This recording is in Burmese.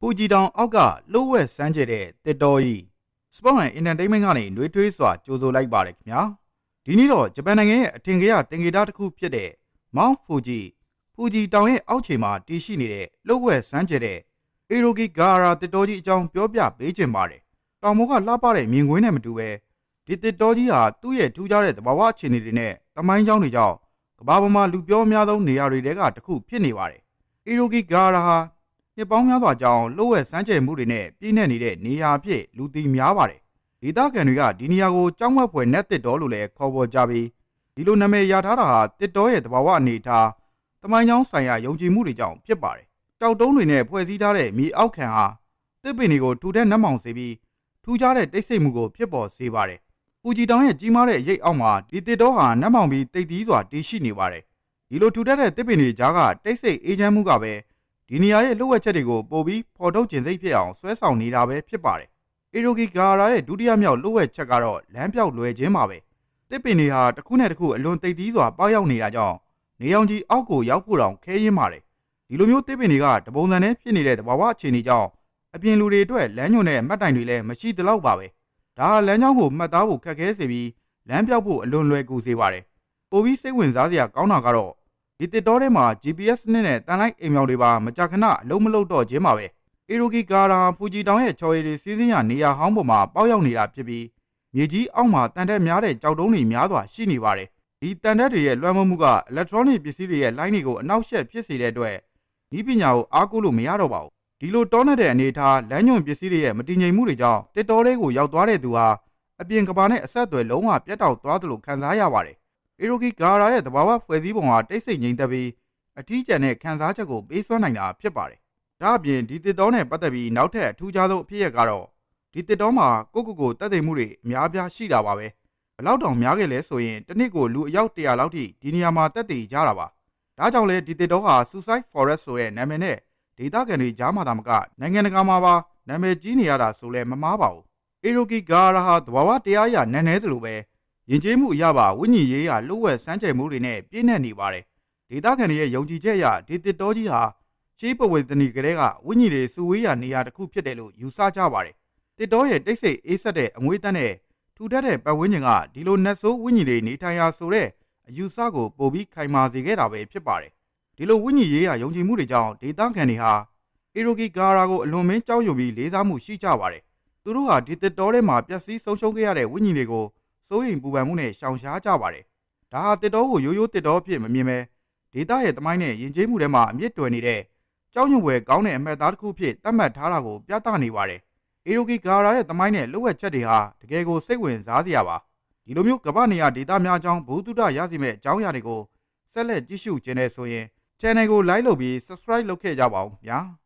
ဖူဂျီတောင်အောက်ကလှုပ်ဝက်စမ်းကျဲတဲ့တစ်တော်ကြီး Sport and Entertainment ကနေနှွေးထွေးစွာကြိုဆိုလိုက်ပါတယ်ခင်ဗျာဒီနေ့တော့ဂျပန်နိုင်ငံရဲ့အထင်ကရသင်္ကေတတစ်ခုဖြစ်တဲ့ Mount Fuji ဖူဂျီတောင်ရဲ့အောက်ခြေမှာတည်ရှိနေတဲ့လှုပ်ဝက်စမ်းကျဲတဲ့ Irokigahara တစ်တော်ကြီးအကြောင်းပြောပြပေးခြင်းပါတယ်တောင်ပေါ်ကလှပတဲ့မြင်ကွင်းနဲ့မတူပဲဒီတစ်တော်ကြီးဟာသူ့ရဲ့ထူးခြားတဲ့သဘာဝအခြေအနေတွေနဲ့သမိုင်းကြောင်းတွေကြောင့်ကမ္ဘာပေါ်မှာလူပြောအများဆုံးနေရာတွေကတစ်ခုဖြစ်နေပါတယ် Irokigahara ဟာနှစ်ပေါင်းများစွာကြောင်းလှုပ်ဝက်စမ်းကျဲမှုတွေနဲ့ပြည့်နှက်နေတဲ့နေရာအဖြစ်လူသိများပါတယ်ဒေသခံတွေကဒီနေရာကိုကြောက်မက်ဖွယ်နက်တစ်တော်လို့လည်းခေါ်ပေါ်ကြပြီးဒီလိုနာမည်ရထားတာဟာတစ်တော်ရဲ့သဘာဝအနေအထားသမိုင်းကြောင်းဆိုင်ရာယုံကြည်မှုတွေကြောင့်ဖြစ်ပါတယ်ကြောက်တုံးတွေနဲ့ဖွဲ့စည်းထားတဲ့မြေအောက်ခံဟာတစ်ပင်တွေကိုထူထပ်နှက်မောင်စေပြီးထူးခြားတဲ့တိတ်ဆိတ်မှုကိုဖြစ်ပေါ်စေပါတယ်ပူဂျီတောင်ရဲ့ကြီးမားတဲ့အရိပ်အောက်မှာဒီတစ်တော်ဟာနှက်မောင်ပြီးတိတ်သီးစွာတည်ရှိနေပါတယ်ဒီလိုထူထပ်တဲ့တစ်ပင်တွေကြားကတိတ်ဆိတ်အေးချမ်းမှုကပဲဒီနေရာရဲ့လှုပ်ဝက်ချက်တွေကိုပို့ပြီးဖော်ထုတ်ခြင်းစိတ်ဖြစ်အောင်ဆွဲဆောင်နေတာပဲဖြစ်ပါတယ်။ Irokigahara ရဲ့ဒုတိယမြောက်လှုပ်ဝက်ချက်ကတော့လမ်းပြောက်လွယ်ခြင်းပါပဲ။တစ်ပင်တွေဟာတစ်ခုနဲ့တစ်ခုအလွန်သိပ်သီးစွာပေါက်ရောက်နေတာကြောင့်နေအောင်ကြီးအောက်ကိုရောက်ဖို့တောင်ခဲရင်းပါတယ်။ဒီလိုမျိုးတစ်ပင်တွေကတပုံစံနဲ့ဖြစ်နေတဲ့သဘာဝအခြေအနေကြောင့်အပြင်လူတွေအတွက်လမ်းညွှန်တဲ့မှတ်တိုင်တွေလည်းမရှိသလောက်ပါပဲ။ဒါဟာလမ်းကြောင်းကိုမှတ်သားဖို့ခက်ခဲစေပြီးလမ်းပြောက်ဖို့အလွန်လွယ်ကူစေပါတယ်။ပိုပြီးစိတ်ဝင်စားစရာကောင်းတာကတော့ဒီတစ်တော်ထဲမှာ GPS နဲ့တန်လိုက်အိမ်မြောင်တွေပါမကြာခဏအလုံးမလုံးတော့ခြင်းပါပဲ Irokigahara ဖူဂျီတောင်ရဲ့ချော်ရည်တွေစီးစင်းရနေရာဟောင်းပေါ်မှာပေါက်ရောက်နေတာဖြစ်ပြီးမြေကြီးအောက်မှာတန်တက်များတဲ့ကြောက်တုံးတွေများစွာရှိနေပါတယ်ဒီတန်တက်တွေရဲ့လွှမ်းမိုးမှုက electronic ပစ္စည်းတွေရဲ့လိုင်းတွေကိုအနှောက်အယှက်ဖြစ်စေတဲ့အတွက်ဤပညာကိုအားကိုးလို့မရတော့ပါဘူးဒီလိုတောနဲ့တဲ့အနေအထားလမ်းညွှန်ပစ္စည်းတွေရဲ့မတည်ငြိမ်မှုတွေကြောင့်တစ်တော်လေးကိုရောက်သွားတဲ့သူဟာအပြင်ကဘာနဲ့အဆက်အသွယ်လုံးဝပြတ်တောက်သွားသလိုခံစားရပါတယ်Irokigahara ရဲ့သဘာဝဖွဲ့စည်းပုံဟာတိတ်ဆိတ်ငြိမ်သက်ပြီးအထီးကျန်တဲ့ခံစားချက်ကိုပေးစွမ်းနိုင်တာဖြစ်ပါတယ်။ဒါအပြင်ဒီတစ်တော်နဲ့ပတ်သက်ပြီးနောက်ထပ်အထူးခြားဆုံးအဖြစ်ရကတော့ဒီတစ်တော်မှာကိုတက်သိမ်မှုတွေအများပြားရှိတာပါပဲ။ဘလောက်တောင်များခဲ့လဲဆိုရင်တစ်နှစ်ကိုလူအယောက်100လောက်ထိဒီနေရာမှာတက်သိကြတာပါ။ဒါကြောင့်လဲဒီတစ်တော်ဟာ Suicide Forest ဆိုတဲ့နာမည်နဲ့ဒေသခံတွေကြားမှာသာမကနိုင်ငံတကာမှာပါနာမည်ကြီးနေရတာဆိုလဲမမှားပါဘူး။ Irokigahara ဟာသဘာဝတရားအရနန်းနေသလိုပဲယဉ်ကျေးမှုအရပါဝိညာဉ်ရေးရာလှုပ်ဝက်စမ်းကြယ်မှုတွေနဲ့ပြည့်နှက်နေပါတယ်ဒေသခံတွေရဲ့ယုံကြည်ချက်အရဒီတစ်တော်ကြီးဟာရှေးပဝေသနီကလေးကဝိညာဉ်တွေစုဝေးရာနေရာတစ်ခုဖြစ်တယ်လို့ယူဆကြပါတယ်တစ်တော်ရဲ့တိတ်ဆိတ်အေးဆက်တဲ့အငွေးတန်းနဲ့ထူထပ်တဲ့ပတ်ဝန်းကျင်ကဒီလိုနတ်ဆိုးဝိညာဉ်တွေနေထိုင်ရာဆိုတဲ့အယူဆကိုပိုပြီးခိုင်မာစေခဲ့တာပဲဖြစ်ပါတယ်ဒီလိုဝိညာဉ်ရေးရာယုံကြည်မှုတွေကြောင့်ဒေသခံတွေဟာ Irokigahara ကိုအလွန်မင်းကြောက်ရွံ့ပြီးလေးစားမှုရှိကြပါတယ်သူတို့ဟာဒီတစ်တော်ထဲမှာပျက်စီးဆုံးရှုံးခဲ့ရတဲ့ဝိညာဉ်တွေကိုစိုးရိမ်ပူပန်မှုနဲ့ရှောင်ရှားကြပါတယ်။ဒါဟာတစ်တော်ကိုရိုးရိုးတစ်တော်အဖြစ်မမြင်ပဲဒေသရဲ့သမိုင်းနဲ့ယဉ်ကျေးမှုတွေမှာအမြင့်တွယ်နေတဲ့ကြောက်ရွံ့ဖွယ်ကောင်းတဲ့အမှတ်အသားတစ်ခုဖြစ်သတ်မှတ်ထားတာကိုပြသနေပါတယ်။ Irokigahara ရဲ့သမိုင်းနဲ့လှုပ်ဝက်ချက်တွေဟာတကယ်ကိုစိတ်ဝင်စားစရာပါ။ဒီလိုမျိုးကမ္ဘာနေရာဒေသများအကြောင်းဘုသူတရစီမဲ့အကြောင်းအရာတွေကိုဆက်လက်ကြည့်ရှုခြင်းနဲ့ဆိုရင် channel ကို like လုပ်ပြီး subscribe လုပ်ခဲ့ကြပါဦးဗျာ။